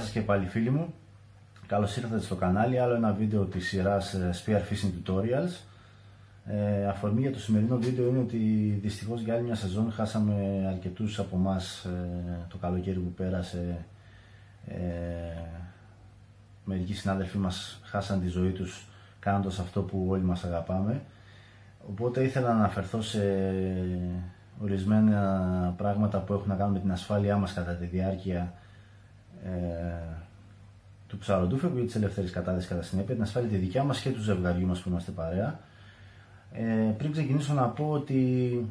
σας και πάλι φίλοι μου. Καλώς ήρθατε στο κανάλι, άλλο ένα βίντεο της σειράς Spearfishing Tutorials. Αφορμή για το σημερινό βίντεο είναι ότι δυστυχώς για άλλη μια σεζόν χάσαμε αρκετούς από εμάς το καλοκαίρι που πέρασε. Μερικοί συνάδελφοί μας χάσαν τη ζωή τους κάνοντας αυτό που όλοι μας αγαπάμε. Οπότε ήθελα να αναφερθώ σε ορισμένα πράγματα που έχουν να κάνουν με την ασφάλειά μας κατά τη διάρκεια του ψαροντούφεκου ή της ελεύθερης κατάδυσης κατά συνέπεια, την ασφάλεια τη δικιά μας και του ζευγαριού μας που είμαστε παρέα. Πριν ξεκινήσω να πω ότι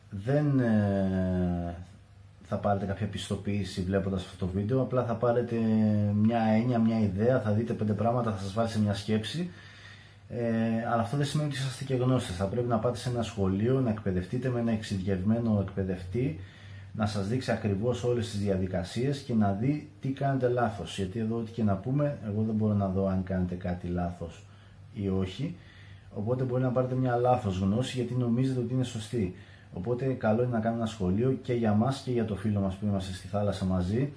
δεν θα πάρετε κάποια πιστοποίηση βλέποντας αυτό το βίντεο, απλά θα πάρετε μια έννοια, μια ιδέα, θα δείτε 5 πράγματα, θα σας βάλει σε μια σκέψη. Αλλά αυτό δεν σημαίνει ότι είσαστε και γνώστες. Θα πρέπει να πάτε σε ένα σχολείο, να εκπαιδευτείτε με ένα εξειδικευμένο εκπαιδευτή, να σας δείξει ακριβώς όλες τις διαδικασίες και να δει τι κάνετε λάθος. Γιατί εδώ ό,τι και να πούμε, εγώ δεν μπορώ να δω αν κάνετε κάτι λάθος ή όχι. Οπότε μπορεί να πάρετε μια λάθος γνώση γιατί νομίζετε ότι είναι σωστή. Οπότε καλό είναι να κάνουμε ένα σχολείο και για μας και για το φίλο μας που είμαστε στη θάλασσα μαζί,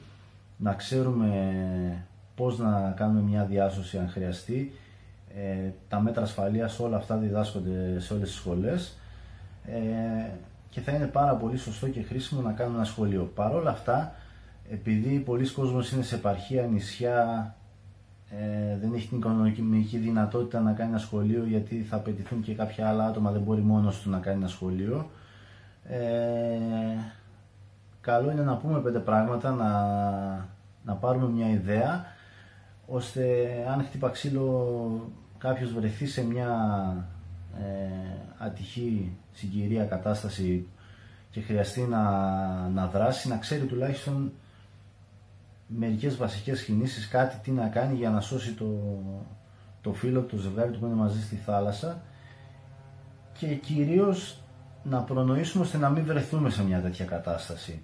να ξέρουμε πώς να κάνουμε μια διάσωση αν χρειαστεί. Τα μέτρα ασφαλείας, όλα αυτά διδάσκονται σε όλες τις σχολές και θα είναι πάρα πολύ σωστό και χρήσιμο να κάνουμε ένα σχολείο. Παρ' όλα αυτά, επειδή πολλοί κόσμος είναι σε επαρχία, νησιά, δεν έχει την οικονομική δυνατότητα να κάνει ένα σχολείο γιατί θα απαιτηθούν και κάποια άλλα άτομα, δεν μπορεί μόνος του να κάνει ένα σχολείο. Καλό είναι να πούμε 5 πράγματα, να πάρουμε μια ιδέα, ώστε αν χτύπα ξύλο κάποιος βρεθεί σε μια ατυχή συγκυρία κατάσταση και χρειαστεί να δράσει, να ξέρει τουλάχιστον μερικές βασικές κινήσεις, κάτι τι να κάνει για να σώσει το φίλο του, το ζευγάρι του που είναι μαζί στη θάλασσα, και κυρίως να προνοήσουμε ώστε να μην βρεθούμε σε μια τέτοια κατάσταση.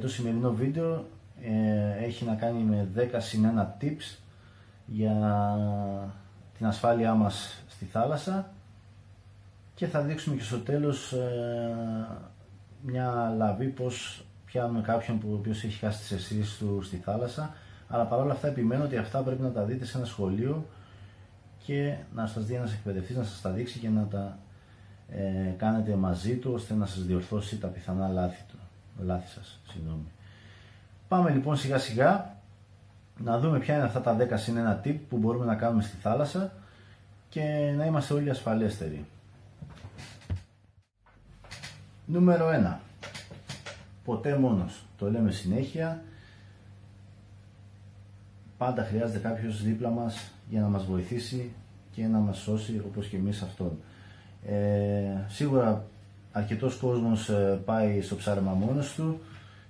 Το σημερινό βίντεο έχει να κάνει με 10+1 tips για την ασφάλειά μας στη θάλασσα και θα δείξουμε και στο τέλος μια λαβή πως πιάνουμε κάποιον ο οποίος έχει χάσει τις αισθήσεις του στη θάλασσα. Αλλά παρόλα αυτά επιμένω ότι αυτά πρέπει να τα δείτε σε ένα σχολείο και να σας δει ένας εκπαιδευτής να σας τα δείξει και να τα κάνετε μαζί του ώστε να σας διορθώσει τα πιθανά λάθη σας. Πάμε λοιπόν σιγά σιγά να δούμε ποια είναι αυτά τα 10+1 tip που μπορούμε να κάνουμε στη θάλασσα και να είμαστε όλοι ασφαλέστεροι. Νούμερο 1. Ποτέ μόνος. Το λέμε συνέχεια. Πάντα χρειάζεται κάποιος δίπλα μας για να μας βοηθήσει και να μας σώσει όπως και εμείς αυτόν. Σίγουρα αρκετός κόσμος πάει στο ψάρεμα μόνος του,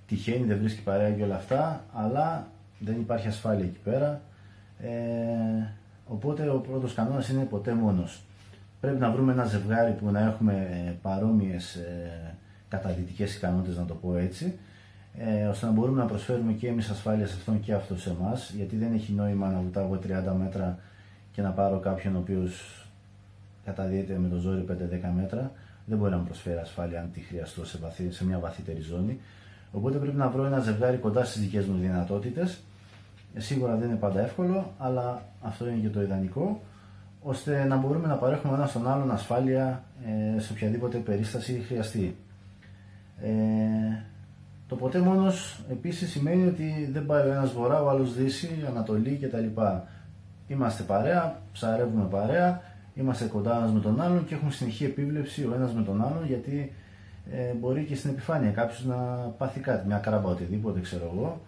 τυχαίνει, δεν βρίσκει παρέα και όλα αυτά, αλλά δεν υπάρχει ασφάλεια εκεί πέρα. Οπότε ο πρώτος κανόνας είναι ποτέ μόνος. Πρέπει να βρούμε ένα ζευγάρι που να έχουμε παρόμοιες καταδυτικές ικανότητες, να το πω έτσι, ώστε να μπορούμε να προσφέρουμε και εμείς ασφάλεια σε αυτόν και αυτό σε εμάς, γιατί δεν έχει νόημα να βουτάω 30 μέτρα και να πάρω κάποιον ο οποίος καταδιέται με το ζόρι 5-10 μέτρα. Δεν μπορεί να μου προσφέρει ασφάλεια αν τη χρειαστώ σε μια βαθύτερη ζώνη. Οπότε πρέπει να βρω ένα ζευγάρι κοντά στις δικές μου δυνατότητες. Σίγουρα δεν είναι πάντα εύκολο, αλλά αυτό είναι και το ιδανικό, ώστε να μπορούμε να παρέχουμε ένα στον άλλον ασφάλεια σε οποιαδήποτε περίσταση χρειαστεί. Το ποτέ μόνος επίσης σημαίνει ότι δεν πάει ο ένας βορρά, ο άλλος δύση, ανατολή κτλ. Είμαστε παρέα, ψαρεύουμε παρέα, είμαστε κοντά ένας με τον άλλον και έχουμε συνεχή επίβλεψη ο ένας με τον άλλον, γιατί μπορεί και στην επιφάνεια κάποιος να πάθει κάτι, μια κράμπα, οτιδήποτε ξέρω εγώ,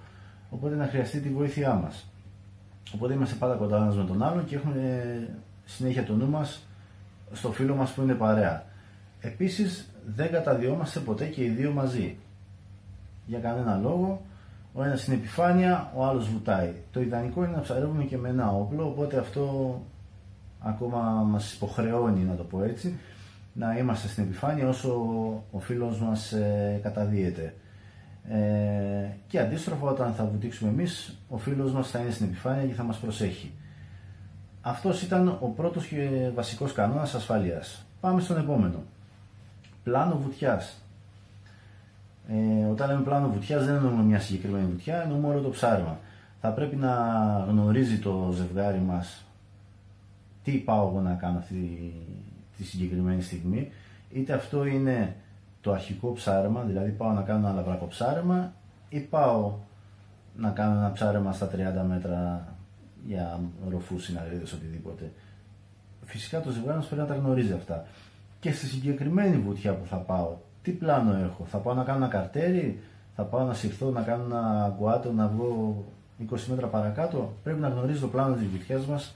οπότε να χρειαστεί τη βοήθειά μας. Οπότε είμαστε πάντα κοντά ένας με τον άλλον και έχουμε συνέχεια το νου μας στο φίλο μας που είναι παρέα. Επίσης δεν καταδιόμαστε ποτέ και οι δύο μαζί. Για κανένα λόγο, ο ένας στην επιφάνεια, ο άλλος βουτάει. Το ιδανικό είναι να ψαρεύουμε και με ένα όπλο, οπότε αυτό ακόμα μας υποχρεώνει, να το πω έτσι, να είμαστε στην επιφάνεια όσο ο φίλος μας καταδύεται. Και αντίστροφα, όταν θα βουτήξουμε εμείς, ο φίλος μας θα είναι στην επιφάνεια και θα μας προσέχει. Αυτός ήταν ο πρώτος και βασικός κανόνας ασφαλείας. Πάμε στον επόμενο. Πλάνο βουτιάς. Όταν λέμε πλάνο βουτιάς δεν εννοούμε μια συγκεκριμένη βουτιά, εννοούμε όλο το ψάρεμα. θα πρέπει να γνωρίζει το ζευγάρι μας τι πάω εγώ να κάνω αυτή τη συγκεκριμένη στιγμή. Είτε αυτό είναι το αρχικό ψάρεμα, δηλαδή πάω να κάνω ένα λαβρακοψάρεμα, ή πάω να κάνω ένα ψάρεμα στα 30 μέτρα για ροφούς, συναρίδες, οτιδήποτε. Φυσικά το ζευγάρι μας πρέπει να τα γνωρίζει αυτά. Και στη συγκεκριμένη βουτιά που θα πάω, τι πλάνο έχω? Θα πάω να κάνω ένα καρτέρι, θα πάω να συρθώ, να κάνω ένα γκουάτο, να βγω 20 μέτρα παρακάτω? Πρέπει να γνωρίζει το πλάνο της βουτιάς μας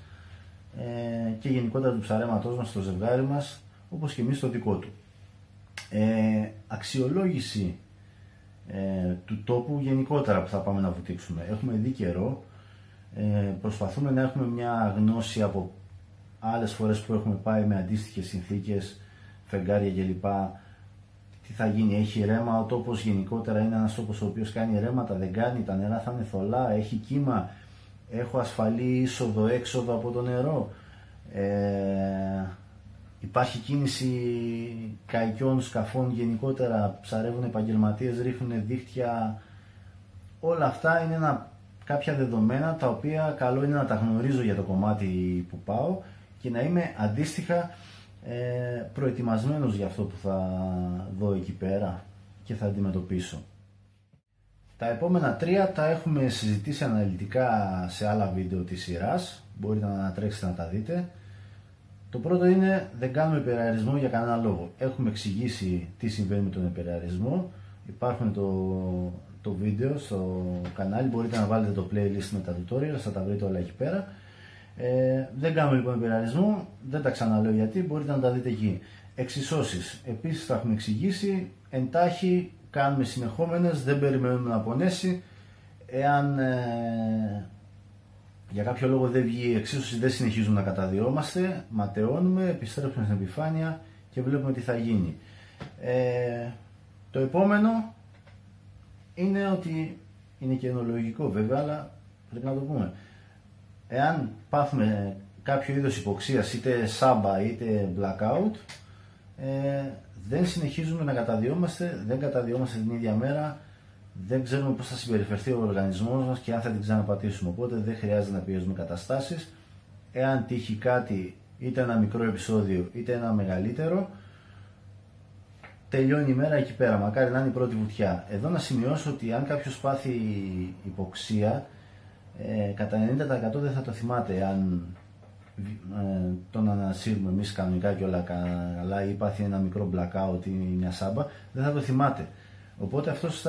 και γενικότερα του ψαρέματός μας, το ζευγάρι μας, όπως και εμείς το δικό του. Αξιολόγηση του τόπου γενικότερα που θα πάμε να βουτήξουμε. Έχουμε δει καιρό, προσπαθούμε να έχουμε μια γνώση από άλλες φορές που έχουμε πάει με αντίστοιχες συνθήκες, φεγγάρια κλπ. Τι θα γίνει, έχει ρέμα ο τόπος? Γενικότερα είναι ένας τόπος ο οποίος κάνει ρέματα, δεν κάνει, τα νερά θα είναι θολά, έχει κύμα, έχω ασφαλή είσοδο έξοδο από το νερό, υπάρχει κίνηση καϊκιών, σκαφών, γενικότερα ψαρεύουν επαγγελματίες, ρίχνουν δίχτυα. Όλα αυτά είναι κάποια δεδομένα τα οποία καλό είναι να τα γνωρίζω για το κομμάτι που πάω και να είμαι αντίστοιχα προετοιμασμένος για αυτό που θα δω εκεί πέρα και θα αντιμετωπίσω. Τα επόμενα 3 τα έχουμε συζητήσει αναλυτικά σε άλλα βίντεο της σειράς, μπορείτε να ανατρέξετε να τα δείτε. Το πρώτο είναι, δεν κάνουμε υπεραερισμό για κανένα λόγο. Έχουμε εξηγήσει τι συμβαίνει με τον υπεραερισμό, υπάρχουν το βίντεο στο κανάλι, μπορείτε να βάλετε το playlist με τα tutorials, θα τα βρείτε όλα εκεί πέρα. Δεν κάνουμε λοιπόν υπεραερισμό, δεν τα ξαναλέω γιατί, μπορείτε να τα δείτε εκεί. Εξισώσεις, επίσης τα έχουμε εξηγήσει, εντάχει κάνουμε συνεχόμενες, δεν περιμένουμε να πονέσει. Εάν για κάποιο λόγο δεν βγει η εξίσωση, δεν συνεχίζουμε να καταδιόμαστε, ματαιώνουμε, επιστρέφουμε στην επιφάνεια και βλέπουμε τι θα γίνει. Το επόμενο είναι ότι είναι και ενολογικό βέβαια, αλλά πρέπει να το πούμε. Εάν πάθουμε κάποιο είδος υποξίας, είτε σάμπα είτε blackout, δεν συνεχίζουμε να καταδιόμαστε, δεν καταδιόμαστε την ίδια μέρα, δεν ξέρουμε πώς θα συμπεριφερθεί ο οργανισμός μας και αν θα την ξαναπατήσουμε, οπότε δεν χρειάζεται να πιέζουμε καταστάσεις. Εάν τύχει κάτι, είτε ένα μικρό επεισόδιο είτε ένα μεγαλύτερο, τελειώνει η μέρα εκεί πέρα, μακάρι να είναι η πρώτη βουτιά. Εδώ να σημειώσω ότι αν κάποιος πάθει υποξία, κατά 90% δεν θα το θυμάται αν τον ανασύρουμε εμείς κανονικά και όλα καλά ή πάθει ένα μικρό blackout ή μια σάμπα, δεν θα το θυμάται. Οπότε αυτός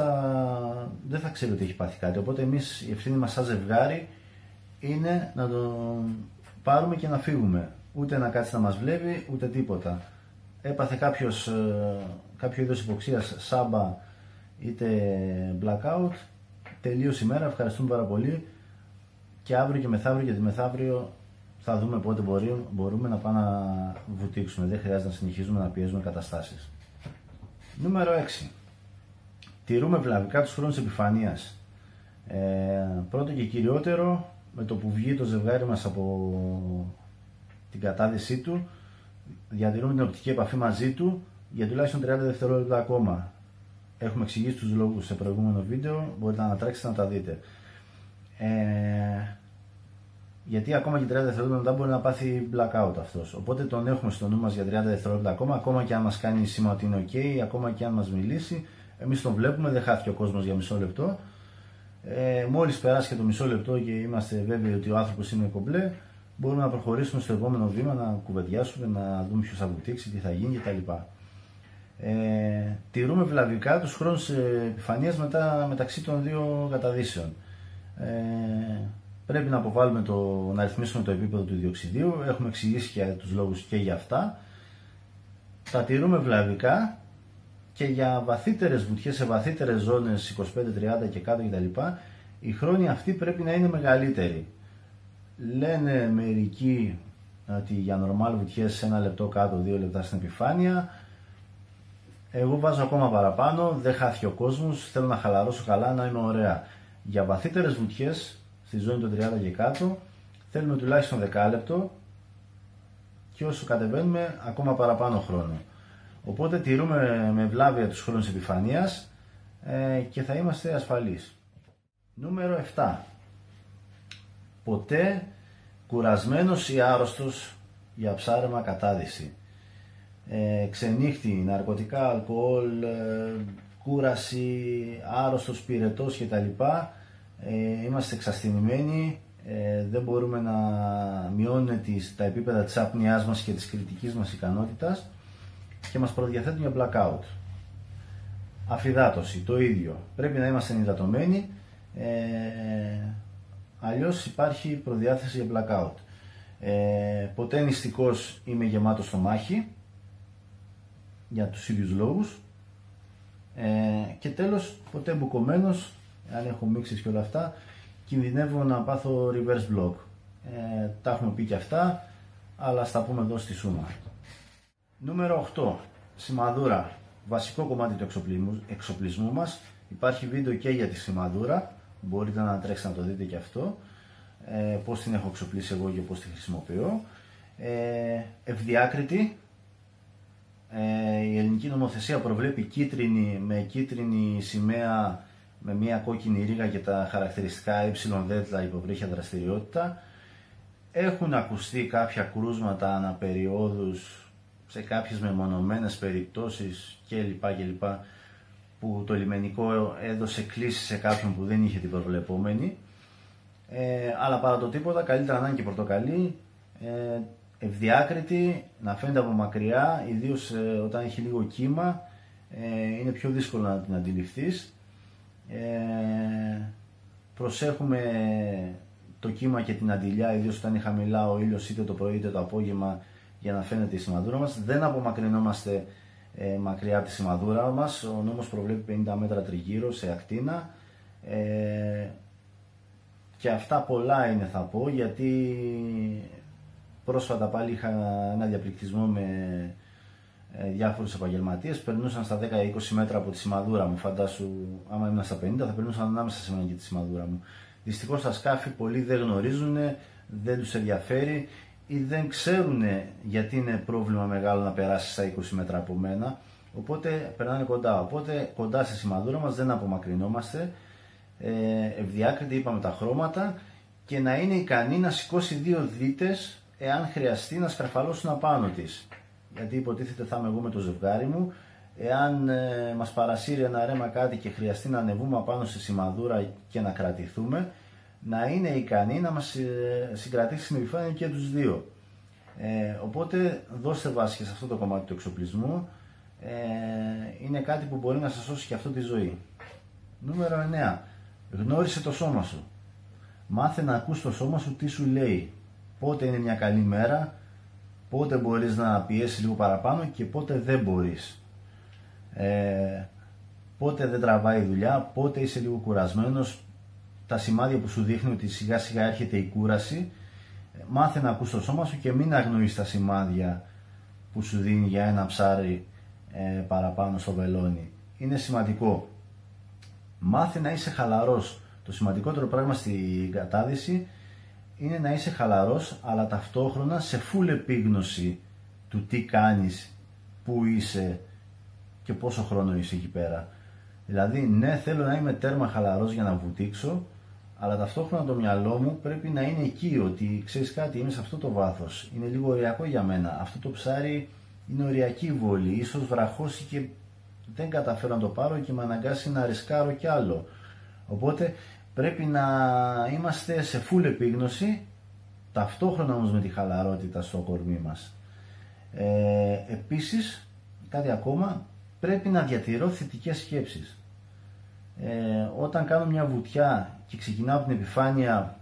δεν θα ξέρει ότι έχει πάθει κάτι. Οπότε εμείς, η ευθύνη μας σαν ζευγάρι είναι να τον πάρουμε και να φύγουμε. Ούτε να κάτσει να μας βλέπει, ούτε τίποτα. Έπαθε κάποιο είδος υποξίας, σάμπα είτε blackout, τελείωσε η μέρα, ευχαριστούμε πάρα πολύ και αύριο και μεθαύριο, γιατί μεθαύριο θα δούμε πότε μπορούμε να πάμε να βουτήξουμε. Δεν χρειάζεται να συνεχίζουμε να πιέζουμε καταστάσεις. Νούμερο 6. Τηρούμε βλαβικά τους χρόνους επιφανείας. Πρώτο και κυριότερο, με το που βγει το ζευγάρι μας από την κατάδυσή του, διατηρούμε την οπτική επαφή μαζί του για τουλάχιστον 30 δευτερόλεπτα ακόμα. Έχουμε εξηγήσει τους λόγους σε προηγούμενο βίντεο, μπορείτε να ανατρέξετε να τα δείτε. Γιατί ακόμα και 30 δευτερόλεπτα μετά μπορεί να πάθει blackout αυτός. Οπότε τον έχουμε στο νου μας για 30 δευτερόλεπτα ακόμα και αν μας κάνει σήμα ότι είναι ok, ακόμα και αν μας μιλήσει, εμείς τον βλέπουμε, δεν χάθηκε ο κόσμος για μισό λεπτό. Μόλις περάσει και το μισό λεπτό και είμαστε βέβαιοι ότι ο άνθρωπος είναι κομπλέ, μπορούμε να προχωρήσουμε στο επόμενο βήμα, να κουβεντιάσουμε, να δούμε ποιος θα βουτήξει, τι θα γίνει κτλ. Τηρούμε βλαβικά τους χρόνους επιφανείας μεταξύ των δύο καταδύσεων. Πρέπει να αποβάλουμε να ρυθμίσουμε το επίπεδο του διοξιδίου, έχουμε εξηγήσει και τους λόγους και για αυτά. Τα τηρούμε βλαβικά και για βαθύτερες βουτιές, σε βαθύτερες ζώνες 25-30 και κάτω κτλ. Οι χρόνοι αυτοί πρέπει να είναι μεγαλύτεροι. Λένε μερικοί ότι για normal βουτιές 1 λεπτό κάτω, 2 λεπτά στην επιφάνεια. Εγώ βάζω ακόμα παραπάνω, δεν χάθηκε ο κόσμος, θέλω να χαλαρώσω καλά, να είμαι ωραία. Για βαθύτερες βουτιές, στη ζώνη των 30 και κάτω, θέλουμε τουλάχιστον 10 λεπτό και όσο κατεβαίνουμε ακόμα παραπάνω χρόνο. Οπότε τηρούμε με βλάβεια τους χρόνους επιφανείας και θα είμαστε ασφαλείς. Νούμερο 7. ποτέ κουρασμένος ή άρρωστος για ψάρεμα κατάδυση. Ξενύχτη, ναρκωτικά, αλκοόλ, κούραση, άρρωστος, πυρετός κτλ. Είμαστε εξασθενημένοι, δεν μπορούμε να μειώνουν τα επίπεδα της άπνοιάς μας και της κριτικής μας ικανότητας και μας προδιαθέτουν για blackout. Αφυδάτωση, το ίδιο. Πρέπει να είμαστε υδατωμένοι, αλλιώς υπάρχει προδιάθεση για blackout. Ποτέ νηστικός είμαι γεμάτος στομάχι, για τους ίδιους λόγους. Και τέλος, ποτέ μπουκωμένος, αν έχω μίξεις και όλα αυτά, κινδυνεύω να πάθω reverse block. Τα έχουμε πει και αυτά, αλλά ας τα πούμε εδώ στη σούμα. Νούμερο 8. Σημαδούρα. Βασικό κομμάτι του εξοπλισμού μας. Υπάρχει βίντεο και για τη σημαδούρα. Μπορείτε να τρέξετε να το δείτε και αυτό. Πώς την έχω εξοπλίσει εγώ και πώς τη χρησιμοποιώ. Ευδιάκριτη. Η ελληνική νομοθεσία προβλέπει κίτρινη με κίτρινη σημαία με μια κόκκινη ρίγα και τα χαρακτηριστικά YZ υποβρύχια δραστηριότητα. Έχουν ακουστεί κάποια κρούσματα αναπεριόδους σε κάποιες μεμονωμένες περιπτώσεις κλπ. Που το λιμενικό έδωσε κλίση σε κάποιον που δεν είχε την προβλεπόμενη. Αλλά παρά το τίποτα, καλύτερα να είναι και πορτοκαλί, ευδιάκριτη, να φαίνεται από μακριά, ιδίως όταν έχει λίγο κύμα, είναι πιο δύσκολο να την αντιληφθείς. Προσέχουμε το κύμα και την αντιλιά, ιδίως όταν είναι χαμηλά ο ήλιος είτε το πρωί είτε το απόγευμα, για να φαίνεται η σημαδούρα μας. Δεν απομακρυνόμαστε μακριά από τη σημαδούρα μας. Ο νόμος προβλέπει 50 μέτρα τριγύρω σε ακτίνα. Και αυτά πολλά είναι, θα πω, γιατί πρόσφατα πάλι είχα ένα διαπληκτισμό με διάφορους επαγγελματίες. Περνούσαν στα 10-20 μέτρα από τη σημαδούρα μου. Φαντάσου, άμα ήμουν στα 50, θα περνούσαν ανάμεσα σε μένα και τη σημαδούρα μου. Δυστυχώς τα σκάφη πολλοί δεν γνωρίζουν, δεν τους ενδιαφέρει ή δεν ξέρουν γιατί είναι πρόβλημα μεγάλο να περάσει στα 20 μέτρα από μένα. Οπότε περνάνε κοντά. Οπότε κοντά στη σημαδούρα μας δεν απομακρυνόμαστε. Ευδιάκριτη, είπαμε τα χρώματα, και να είναι ικανή να σηκώσει δύο δίτες εάν χρειαστεί να σκαρφαλώσουν απάνω της. Γιατί υποτίθεται θα είμαι εγώ με το ζευγάρι μου. Εάν μας παρασύρει ένα ρέμα κάτι και χρειαστεί να ανεβούμε απάνω στη σημαδούρα και να κρατηθούμε, να είναι ικανή να μας συγκρατήσει στην επιφάνεια και τους δύο. Οπότε δώστε βάση σε αυτό το κομμάτι του εξοπλισμού. Είναι κάτι που μπορεί να σας σώσει και αυτό τη ζωή. Νούμερο 9. Γνώρισε το σώμα σου. Μάθε να ακούς το σώμα σου τι σου λέει. Πότε είναι μια καλή μέρα, πότε μπορείς να πιέσεις λίγο παραπάνω και πότε δεν μπορείς. Πότε δεν τραβάει η δουλειά, πότε είσαι λίγο κουρασμένος. Τα σημάδια που σου δείχνουν ότι σιγά σιγά έρχεται η κούραση. Μάθε να ακούς το σώμα σου και μην αγνοείς τα σημάδια που σου δίνει για ένα ψάρι παραπάνω στο βελόνι. Είναι σημαντικό. Μάθε να είσαι χαλαρός. Το σημαντικότερο πράγμα στην κατάδυση είναι να είσαι χαλαρός, αλλά ταυτόχρονα σε full επίγνωση του τι κάνεις, πού είσαι και πόσο χρόνο είσαι εκεί πέρα. Δηλαδή, ναι, θέλω να είμαι τέρμα χαλαρός για να βουτήξω, αλλά ταυτόχρονα το μυαλό μου πρέπει να είναι εκεί, ότι ξέρεις κάτι, είμαι σε αυτό το βάθος, είναι λίγο ωριακό για μένα, αυτό το ψάρι είναι ωριακή βόλη, ίσως βραχώσει και δεν καταφέρω να το πάρω και με αναγκάσει να ρισκάρω κι άλλο. Οπότε πρέπει να είμαστε σε full επίγνωση, ταυτόχρονα όμως με τη χαλαρότητα στο κορμί μας. Επίσης, κάτι ακόμα, πρέπει να διατηρώ θετικές σκέψεις. Όταν κάνω μια βουτιά και ξεκινάω από την επιφάνεια,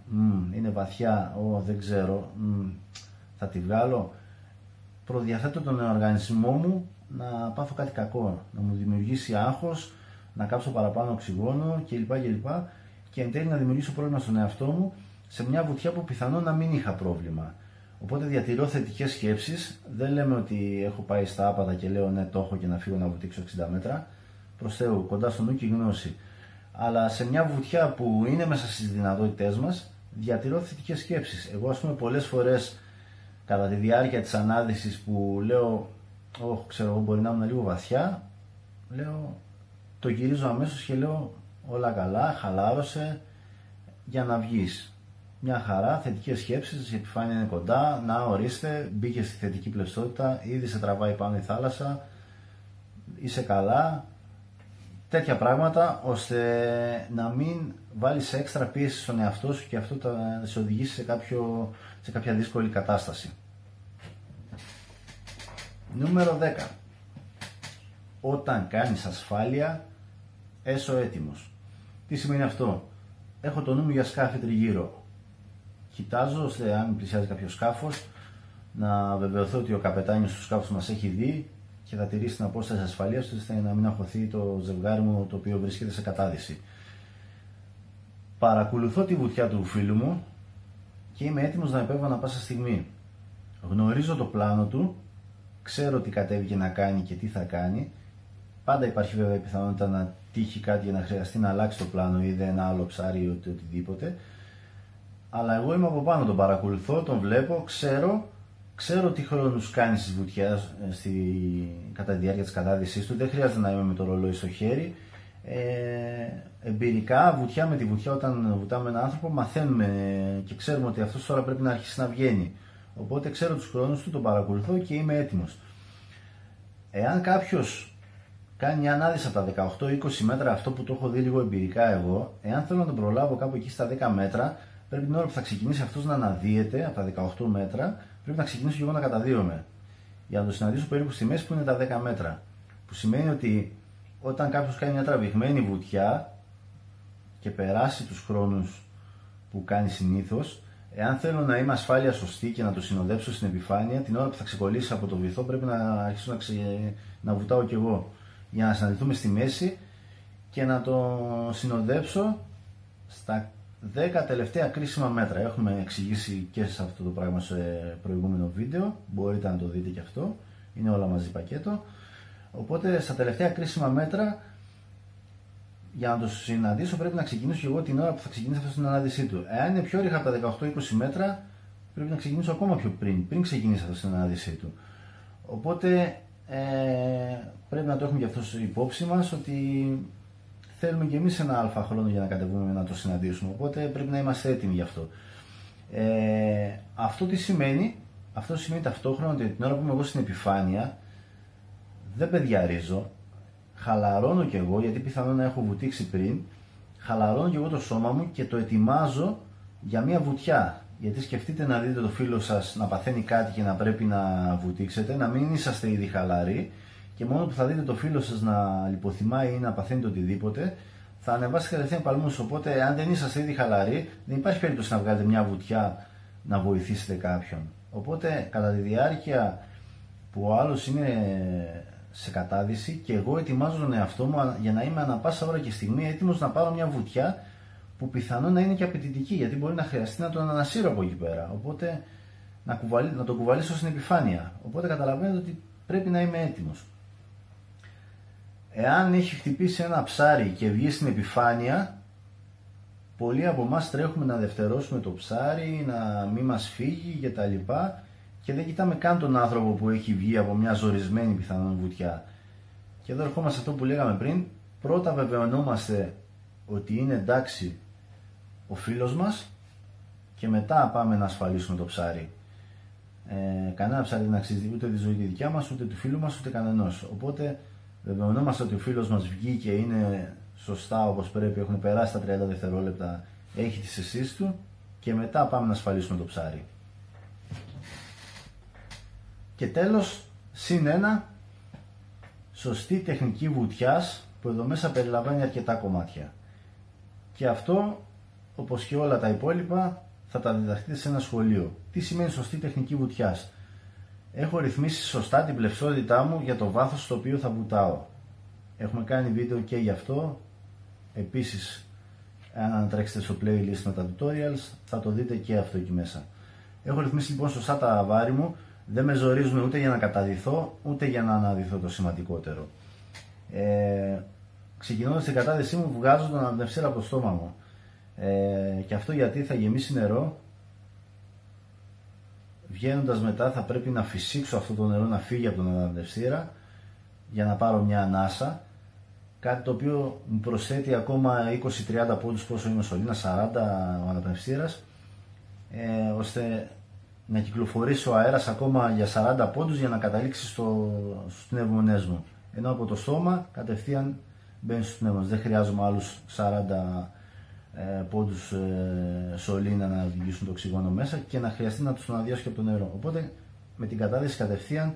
είναι βαθιά, δεν ξέρω, θα τη βγάλω, προδιαθέτω τον οργανισμό μου να πάθω κάτι κακό, να μου δημιουργήσει άγχος, να κάψω παραπάνω οξυγόνο κλπ. Και εν τέλει να δημιουργήσω πρόβλημα στον εαυτό μου σε μια βουτιά που πιθανόν να μην είχα πρόβλημα. Οπότε διατηρώ θετικές σκέψεις. Δεν λέμε ότι έχω πάει στα άπατα και λέω ναι, το έχω και να φύγω να βουτήξω 60 μέτρα. Προς Θεού, κοντά στο νου και η γνώση. Αλλά σε μια βουτιά που είναι μέσα στις δυνατότητές μας, διατηρώ θετικές σκέψεις. Εγώ, ας πούμε, πολλές φορές κατά τη διάρκεια της ανάδυσης που λέω, ξέρω εγώ, μπορεί να ήμουν λίγο βαθιά, λέω, το γυρίζω αμέσως και λέω όλα καλά, χαλάρωσε για να βγεις. μια χαρά, θετικές σκέψεις, η επιφάνεια είναι κοντά, να ορίστε, μπήκε στη θετική πλευστότητα, ήδη σε τραβάει πάνω η θάλασσα, είσαι καλά, τέτοια πράγματα, ώστε να μην βάλεις έξτρα πίεση στον εαυτό σου και αυτό θα σε οδηγήσει σε κάποια δύσκολη κατάσταση. Νούμερο 10. Όταν κάνεις ασφάλεια, έσω έτοιμος. Τι σημαίνει αυτό? Έχω το νου μου για σκάφη τριγύρω. Κοιτάζω ώστε αν πλησιάζει κάποιο σκάφος να βεβαιωθώ ότι ο καπετάνιος του σκάφους μας έχει δει και θα τηρήσει την απόσταση ασφαλείας ώστε να μην αγχωθεί το ζευγάρι μου το οποίο βρίσκεται σε κατάδυση. Παρακολουθώ τη βουτιά του φίλου μου και είμαι έτοιμος να επέμβω ανά πάσα στιγμή. Γνωρίζω το πλάνο του, ξέρω τι κατέβηκε να κάνει και τι θα κάνει. Πάντα υπάρχει βέβαια η πιθανότητα να τύχει κάτι για να χρειαστεί να αλλάξει το πλάνο ή ένα άλλο ψάρι ή οτιδήποτε. Αλλά εγώ είμαι από πάνω, τον παρακολουθώ, τον βλέπω, ξέρω τι χρόνους κάνει στις βουτιάς κατά τη διάρκεια της κατάδυσής του. Δεν χρειάζεται να είμαι με το ρολόι στο χέρι. Εμπειρικά, βουτιά με τη βουτιά, όταν βουτάμε έναν άνθρωπο, μαθαίνουμε και ξέρουμε ότι αυτός τώρα πρέπει να αρχίσει να βγαίνει. Οπότε ξέρω τους χρόνους του, τον παρακολουθώ και είμαι έτοιμος. Εάν κάποιος κάνει μια ανάδυση από τα 18-20 μέτρα, αυτό που το έχω δει λίγο εμπειρικά εγώ, εάν θέλω να τον προλάβω κάπου εκεί στα 10 μέτρα, πρέπει την ώρα που θα ξεκινήσει αυτός να αναδύεται από τα 18 μέτρα, πρέπει να ξεκινήσω και εγώ να καταδύομαι. Για να το συναντήσω περίπου στη μέση που είναι τα 10 μέτρα. Που σημαίνει ότι όταν κάποιος κάνει μια τραβηγμένη βουτιά και περάσει τους χρόνους που κάνει συνήθως, εάν θέλω να είμαι ασφάλεια σωστή και να το συνοδέψω στην επιφάνεια, την ώρα που θα ξεκολλήσει από το βυθό πρέπει να αρχίσω να βουτάω κι εγώ. Για να συναντηθούμε στη μέση και να το συνοδέψω στα 10 τελευταία κρίσιμα μέτρα. Έχουμε εξηγήσει και σε αυτό το πράγμα σε προηγούμενο βίντεο, μπορείτε να το δείτε και αυτό, είναι όλα μαζί πακέτο. Οπότε στα τελευταία κρίσιμα μέτρα, για να το συναντήσω πρέπει να ξεκινήσω και εγώ την ώρα που θα ξεκινήσει αυτό στην ανάδυσή του. Εάν είναι πιο ρίχα από τα 18-20 μέτρα, πρέπει να ξεκινήσω ακόμα πιο πριν ξεκινήσει αυτό στην ανάδυσή του. Οπότε πρέπει να το έχουμε και αυτό υπόψη μας, ότι θέλουμε και εμείς ένα αλφα χρόνο για να κατεβούμε να το συναντήσουμε, οπότε πρέπει να είμαστε έτοιμοι γι' αυτό. Αυτό τι σημαίνει? Αυτό σημαίνει ταυτόχρονα ότι την ώρα που είμαι εγώ στην επιφάνεια δεν παιδιαρίζω, χαλαρώνω κι εγώ, γιατί πιθανόν να έχω βουτήξει πριν, χαλαρώνω κι εγώ το σώμα μου και το ετοιμάζω για μια βουτιά. Γιατί σκεφτείτε να δείτε το φίλο σας να παθαίνει κάτι και να πρέπει να βουτήξετε, να μην είσαστε ήδη χαλαροί και μόνο που θα δείτε το φίλο σας να λιποθυμάει ή να παθαίνει το οτιδήποτε, θα ανεβάσετε κατευθείαν παλμούς. Οπότε, αν δεν είσαστε ήδη χαλαροί, δεν υπάρχει περίπτωση να βγάλετε μια βουτιά να βοηθήσετε κάποιον. Οπότε, κατά τη διάρκεια που ο άλλος είναι σε κατάδυση και εγώ ετοιμάζω τον εαυτό μου για να είμαι ανα πάσα ώρα και στιγμή έτοιμος να πάρω μια βουτιά που πιθανόν να είναι και απαιτητική, γιατί μπορεί να χρειαστεί να τον ανασύρω από εκεί πέρα. Οπότε να τον κουβαλήσω στην επιφάνεια. Οπότε καταλαβαίνετε ότι πρέπει να είμαι έτοιμος. Εάν έχει χτυπήσει ένα ψάρι και βγει στην επιφάνεια, πολλοί από εμάς τρέχουμε να δευτερώσουμε το ψάρι, να μην μας φύγει κτλ. Και δεν κοιτάμε καν τον άνθρωπο που έχει βγει από μια ζορισμένη πιθανόν βουτιά. Και εδώ ερχόμαστε σε αυτό που λέγαμε πριν. Πρώτα βεβαιωνόμαστε ότι είναι εντάξει ο φίλος μας και μετά πάμε να ασφαλίσουμε το ψάρι. Κανένα ψάρι δεν αξίζει ούτε τη ζωή τη δικιά μας, ούτε του φίλου μας, ούτε κανενός. Οπότε βεβαιωνόμαστε ότι ο φίλος μας βγήκε, είναι σωστά όπως πρέπει, έχουν περάσει τα 30 δευτερόλεπτα, έχει τις αισθήσεις του και μετά πάμε να ασφαλίσουμε το ψάρι. Και τέλος, συν ένα, σωστή τεχνική βουτιάς, που εδώ μέσα περιλαμβάνει αρκετά κομμάτια. Και αυτό, όπως και όλα τα υπόλοιπα, θα τα διδαχτείτε σε ένα σχολείο. Τι σημαίνει σωστή τεχνική βουτιάς? Έχω ρυθμίσει σωστά την πλευσότητά μου για το βάθος στο οποίο θα βουτάω. Έχουμε κάνει βίντεο και γι' αυτό. Επίσης, αν ανατρέξετε στο playlist με τα tutorials, θα το δείτε και αυτό εκεί μέσα. Έχω ρυθμίσει λοιπόν σωστά τα βάρη μου. Δεν με ζορίζουν ούτε για να καταδυθώ, ούτε για να αναδυθώ, το σημαντικότερο. Ξεκινώντας την κατάδυσή μου, βγάζω τον αναπνευστήρα από το στόμα μου. Και αυτό γιατί θα γεμίσει νερό. Βγαίνοντας μετά θα πρέπει να φυσήξω αυτό το νερό να φύγει από τον αναπνευστήρα για να πάρω μια ανάσα. Κάτι το οποίο μου προσθέτει ακόμα 20-30 πόντους, πόσο είναι ο σωλήνας, 40 ο αναπνευστήρας. ώστε να κυκλοφορήσει ο αέρας ακόμα για 40 πόντους για να καταλήξει στους πνεύμονές μου. Ενώ από το στόμα κατευθείαν μπαίνει στους πνεύμονες. Δεν χρειάζομαι άλλους 40 πόντους σωλήνα να οδηγήσουν το οξυγόνο μέσα και να χρειαστεί να τους τον αδειάσω και από το νερό. Οπότε με την κατάδυση κατευθείαν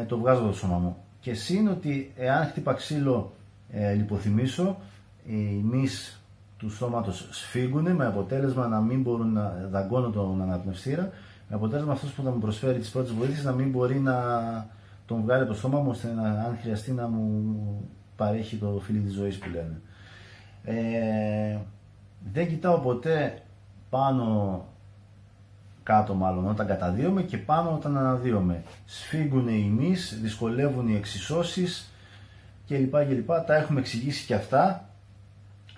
το βγάζω από το σώμα μου. Και συν ότι εάν χτύπα ξύλο λιποθυμίσω, οι μυς του σώματος σφίγγουν με αποτέλεσμα να μην μπορούν να δαγκώνω τον αναπνευστήρα, με αποτέλεσμα αυτός που θα μου προσφέρει τις πρώτες βοήθειες να μην μπορεί να τον βγάλει από το στόμα μου, ώστε αν χρειαστεί να μου παρέχει το φιλί της ζωής που λένε. Δεν κοιτάω ποτέ πάνω κάτω μάλλον όταν καταδύομαι και πάνω όταν αναδύομαι. Σφίγγουν οι μυς, δυσκολεύουν οι εξισώσεις κλπ. Τα έχουμε εξηγήσει και αυτά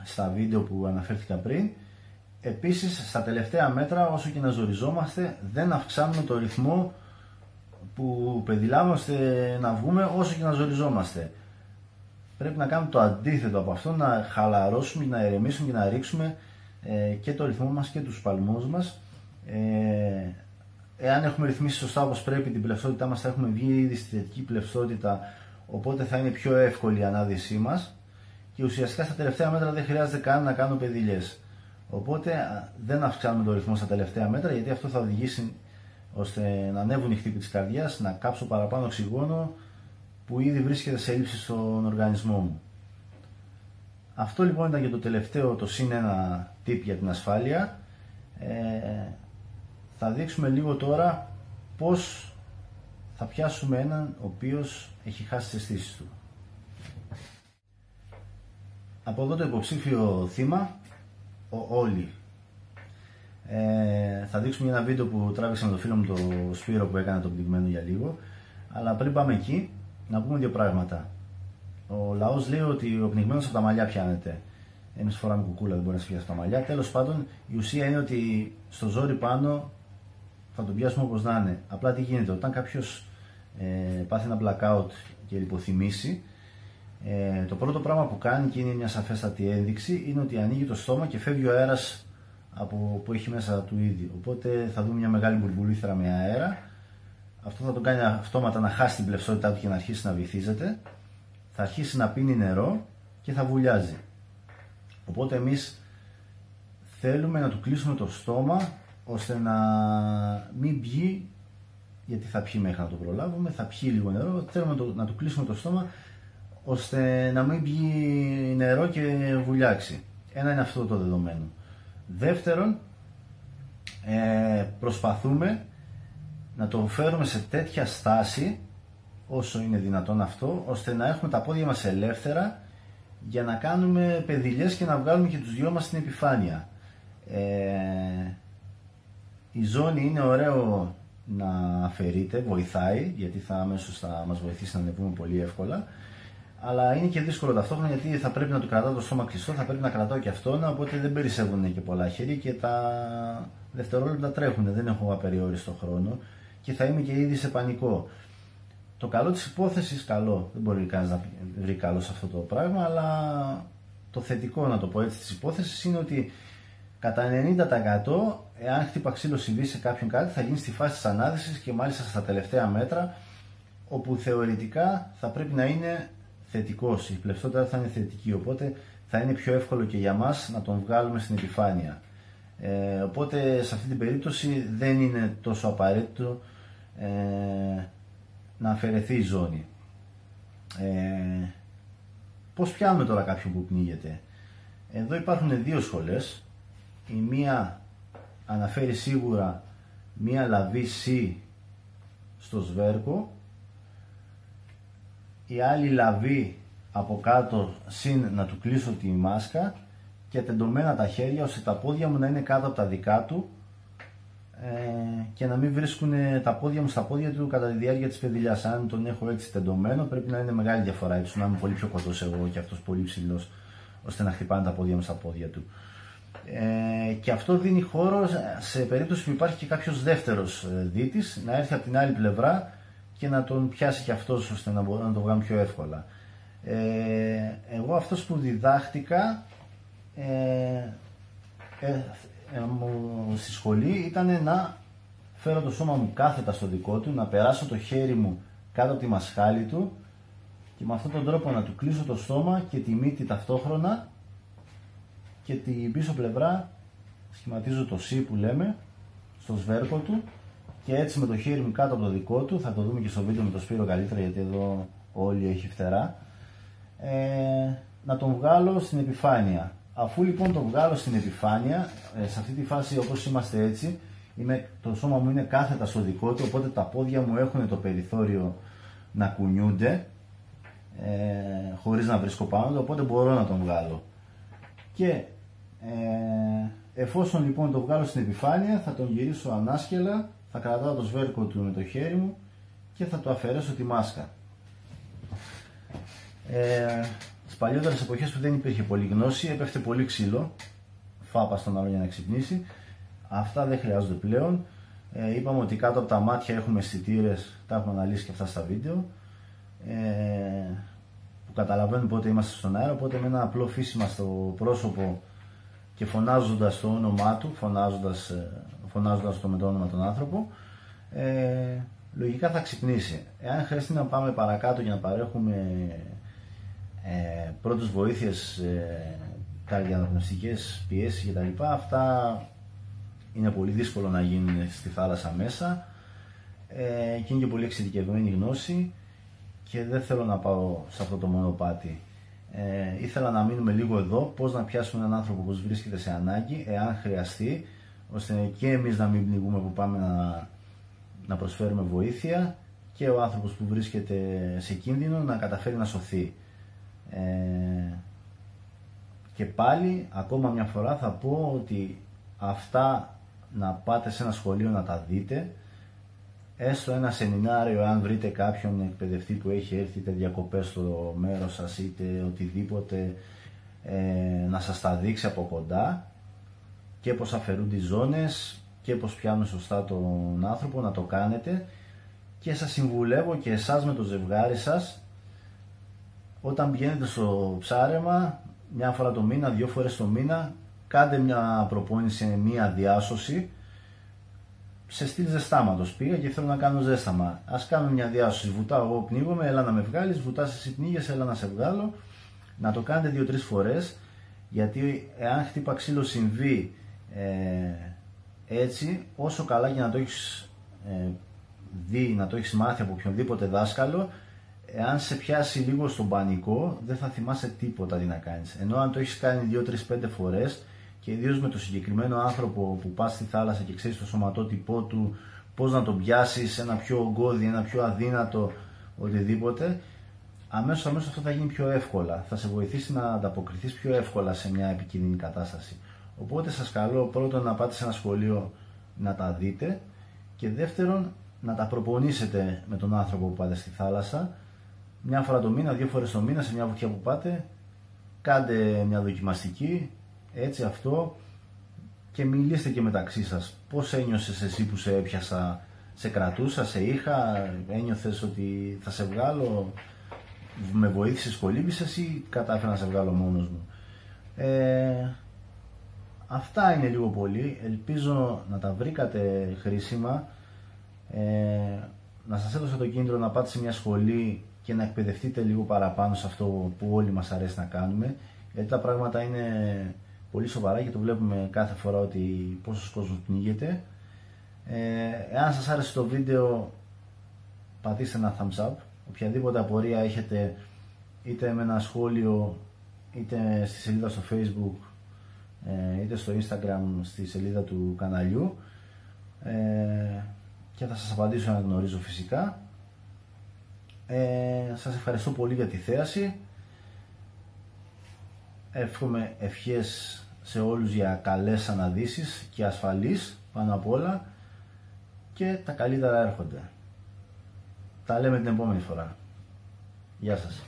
στα βίντεο που αναφέρθηκα πριν. Επίσης στα τελευταία μέτρα, όσο και να ζοριζόμαστε, δεν αυξάνουμε το ρυθμό που πεδιλάμε ώστε να βγούμε όσο και να ζοριζόμαστε. Πρέπει να κάνουμε το αντίθετο από αυτό, να χαλαρώσουμε, να ηρεμήσουμε και να ρίξουμε και το ρυθμό μας και τους παλμούς μας. Εάν έχουμε ρυθμίσει σωστά όπως πρέπει την πλευσότητά μας, θα έχουμε βγει ήδη στη θετική πλευσότητα, οπότε θα είναι πιο εύκολη η ανάδυσή μας και ουσιαστικά στα τελευταία μέτρα δεν χρειάζεται καν να κάνω πεδιλιές. Οπότε δεν αυξάνουμε το ρυθμό στα τελευταία μέτρα, γιατί αυτό θα οδηγήσει ώστε να ανέβουν οι χτύποι της καρδιάς, να κάψω παραπάνω οξυγόνο που ήδη βρίσκεται σε έλλειψη στον οργανισμό μου. Αυτό λοιπόν ήταν και το τελευταίο, το συν ένα tip για την ασφάλεια. Θα δείξουμε λίγο τώρα πώς θα πιάσουμε έναν ο οποίος έχει χάσει τις αισθήσεις του. Από εδώ το υποψήφιο θύμα, ο Όλη. Θα δείξουμε ένα βίντεο που τράβηξα με το φίλο μου το Σπύρο που έκανε το πνιγμένο για λίγο. Αλλά πριν πάμε εκεί, να πούμε δύο πράγματα. Ο λαός λέει ότι ο πνιγμένος από τα μαλλιά πιάνεται. Εμείς φοράμε κουκούλα, δεν μπορεί να σε πιάσει από τα μαλλιά. Τέλος πάντων, η ουσία είναι ότι στο ζόρι πάνω θα τον πιάσουμε όπως να είναι. Απλά τι γίνεται, όταν κάποιος πάθει ένα blackout και λιποθυμήσει, το πρώτο πράγμα που κάνει, και είναι μια σαφέστατη ένδειξη, είναι ότι ανοίγει το στόμα και φεύγει ο αέρας που έχει μέσα του ήδη. Οπότε θα δούμε μια μεγάλη μπουρμπουλήθρα με αέρα. Αυτό θα τον κάνει αυτόματα να χάσει την πλευσότητά του και να αρχίσει να βυθίζεται. Θα αρχίσει να πίνει νερό και θα βουλιάζει. Οπότε εμείς θέλουμε να του κλείσουμε το στόμα ώστε να μην πιει, γιατί θα πιει μέχρι να το προλάβουμε, θα πιει λίγο νερό. Θέλουμε να του κλείσουμε το στόμα ώστε να μην πιει νερό και βουλιάξει. Ένα είναι αυτό το δεδομένο. Δεύτερον, προσπαθούμε να το φέρουμε σε τέτοια στάση, όσο είναι δυνατόν αυτό, ώστε να έχουμε τα πόδια μας ελεύθερα για να κάνουμε πεδιλιές και να βγάλουμε και τους δυο μας στην επιφάνεια. Η ζώνη είναι ωραίο να αφαιρείται, βοηθάει, γιατί αμέσως θα μας βοηθήσει να ανεβούμε πολύ εύκολα, αλλά είναι και δύσκολο ταυτόχρονα, γιατί θα πρέπει να του κρατάω το στόμα κλειστό, θα πρέπει να κρατάω και αυτόν, οπότε δεν περισσεύουν και πολλά χέρια και τα δευτερόλεπτα τρέχουν, δεν έχω απεριόριστο χρόνο και θα είμαι και ήδη σε πανικό. Το καλό της υπόθεσης, καλό, δεν μπορεί κανείς να βρει καλό σε αυτό το πράγμα, αλλά το θετικό, να το πω έτσι, της υπόθεσης είναι ότι κατά 90% εάν χτύπα ξύλο συμβεί σε κάποιον κάτι, θα γίνει στη φάση της ανάδυσης και μάλιστα στα τελευταία μέτρα, όπου θεωρητικά θα πρέπει να είναι θετικός, η πλευσότητα θα είναι θετική, οπότε θα είναι πιο εύκολο και για μας να τον βγάλουμε στην επιφάνεια. Οπότε σε αυτή την περίπτωση δεν είναι τόσο απαραίτητο να αφαιρεθεί η ζώνη. Πώς πιάνουμε τώρα κάποιον που πνίγεται? Εδώ υπάρχουν δύο σχολές. Η μία αναφέρει σίγουρα μία λαβή C στο σβέρκο, η άλλη λαβή από κάτω συν να του κλείσω τη μάσκα και τεντωμένα τα χέρια ώστε τα πόδια μου να είναι κάτω από τα δικά του και να μην βρίσκουν τα πόδια μου στα πόδια του κατά τη διάρκεια της πεδιλιάς. Αν τον έχω έτσι τεντωμένο, πρέπει να είναι μεγάλη διαφορά, έτσι να είμαι πολύ πιο κοντός εγώ και αυτός πολύ ψηλός, ώστε να χτυπάνε τα πόδια μου στα πόδια του. Και αυτό δίνει χώρο σε περίπτωση που υπάρχει και κάποιος δεύτερος δίτης να έρθει από την άλλη πλευρά και να τον πιάσει και αυτός, ώστε να μπορώ να το βγάλω πιο εύκολα. Εγώ αυτός που διδάχτηκα στη σχολή ήταν να φέρω το σώμα μου κάθετα στο δικό του, να περάσω το χέρι μου κάτω από τη μασχάλη του και με αυτόν τον τρόπο να του κλείσω το στόμα και τη μύτη ταυτόχρονα και την πίσω πλευρά σχηματίζω το C που λέμε στο σβέρκο του και έτσι με το χέρι μου κάτω από το δικό του, θα το δούμε και στο βίντεο με το Σπύρο καλύτερα γιατί εδώ όλοι έχει φτερά, να τον βγάλω στην επιφάνεια. Αφού λοιπόν τον βγάλω στην επιφάνεια, σε αυτή τη φάση όπως είμαστε έτσι, το σώμα μου είναι κάθετα στο δικό του, οπότε τα πόδια μου έχουν το περιθώριο να κουνιούνται χωρίς να βρίσκω πάνω, οπότε μπορώ να τον βγάλω. Και εφόσον λοιπόν το βγάλω στην επιφάνεια, θα τον γυρίσω ανάσκελα, θα κρατάω το σβέρκο του με το χέρι μου και θα του αφαιρέσω τη μάσκα. Στις παλιότερες εποχές που δεν υπήρχε πολύ γνώση, έπεφτε πολύ ξύλο, φάπα στον άλλο για να ξυπνήσει. Αυτά δεν χρειάζονται πλέον. Είπαμε ότι κάτω από τα μάτια έχουμε αισθητήρες, τα έχουμε αναλύσει και αυτά στα βίντεο, που καταλαβαίνουν πότε είμαστε στον αέρα, οπότε με ένα απλό φύσιμα στο πρόσωπο και φωνάζοντας το όνομά του, φωνάζοντας το με το όνομα τον άνθρωπο, λογικά θα ξυπνήσει. Εάν χρειαστεί να πάμε παρακάτω για να παρέχουμε πρώτες βοήθειες, καρδιαναπνευστικές πιέσεις κτλ. Αυτά είναι πολύ δύσκολο να γίνουν στη θάλασσα μέσα και είναι και πολύ εξειδικευμένη γνώση και δεν θέλω να πάω σε αυτό το μονοπάτι. Ήθελα να μείνουμε λίγο εδώ, πώς να πιάσουμε έναν άνθρωπο που βρίσκεται σε ανάγκη, εάν χρειαστεί, ώστε και εμείς να μην πνιγούμε που πάμε να προσφέρουμε βοήθεια και ο άνθρωπος που βρίσκεται σε κίνδυνο να καταφέρει να σωθεί. Και πάλι, ακόμα μια φορά θα πω ότι αυτά να πάτε σε ένα σχολείο να τα δείτε, έστω ένα σεμινάριο, αν βρείτε κάποιον εκπαιδευτή που έχει έρθει είτε διακοπές στο μέρος σας είτε οτιδήποτε, να σας τα δείξει από κοντά και πώς αφαιρούνται οι ζώνες και πώς πιάνουν σωστά τον άνθρωπο, να το κάνετε. Και σας συμβουλεύω και εσάς με το ζευγάρι σας, όταν πηγαίνετε στο ψάρεμα μια φορά το μήνα, 2 φορές το μήνα, κάντε μια προπόνηση, μια διάσωση σε στυλ ζεστάματος. Πήγα και θέλω να κάνω ζέσταμα. Ας κάνουμε μια διάσωση. Βουτάω εγώ, πνίγομαι, έλα να με βγάλεις. Βουτάς εσύ, πνίγεσαι, έλα να σε βγάλω. Να το κάνετε 2-3 φορές, γιατί εάν χτύπα ξύλο συμβεί έτσι, όσο καλά και να το έχεις δει, να το έχεις μάθει από οποιονδήποτε δάσκαλο, εάν σε πιάσει λίγο στον πανικό, δεν θα θυμάσαι τίποτα τι να κάνεις. Ενώ αν το έχεις κάνει 2-3-5 φορές, και ιδίως με το συγκεκριμένο άνθρωπο που πας στη θάλασσα και ξέρεις το σωματότυπό του, πώς να τον πιάσεις, ένα πιο ογκώδη, ένα πιο αδύνατο, οτιδήποτε, αμέσως αυτό θα γίνει πιο εύκολα. Θα σε βοηθήσει να ανταποκριθείς πιο εύκολα σε μια επικίνδυνη κατάσταση. Οπότε σας καλώ πρώτον να πάτε σε ένα σχολείο να τα δείτε και δεύτερον να τα προπονήσετε με τον άνθρωπο που πάτε στη θάλασσα. Μια φορά το μήνα, 2 φορές το μήνα, σε μια βουτιά που πάτε, κάντε μια δοκιμαστική, έτσι αυτό, και μιλήστε και μεταξύ σας. Πώς ένιωσες εσύ που σε έπιασα, σε κρατούσα, σε είχα, ένιωθες ότι θα σε βγάλω, με βοήθησες, κολύμπησες ή κατάφερα να σε βγάλω μόνος μου. Αυτά είναι λίγο πολύ, ελπίζω να τα βρήκατε χρήσιμα, να σας έδωσα το κίνητρο να πάτε σε μια σχολή και να εκπαιδευτείτε λίγο παραπάνω σε αυτό που όλοι μας αρέσει να κάνουμε, γιατί τα πράγματα είναι πολύ σοβαρά και το βλέπουμε κάθε φορά ότι πόσος κόσμος πνίγεται. Εάν σας άρεσε το βίντεο, πατήστε ένα thumbs up. Οποιαδήποτε απορία έχετε, είτε με ένα σχόλιο, είτε στη σελίδα στο Facebook, είτε στο Instagram, στη σελίδα του καναλιού, και θα σας απαντήσω να γνωρίζω φυσικά. Σας ευχαριστώ πολύ για τη θέαση. Εύχομαι ευχές σε όλους για καλές αναδύσεις και ασφαλείς πάνω απ' όλα, και τα καλύτερα έρχονται. Τα λέμε την επόμενη φορά. Γεια σας.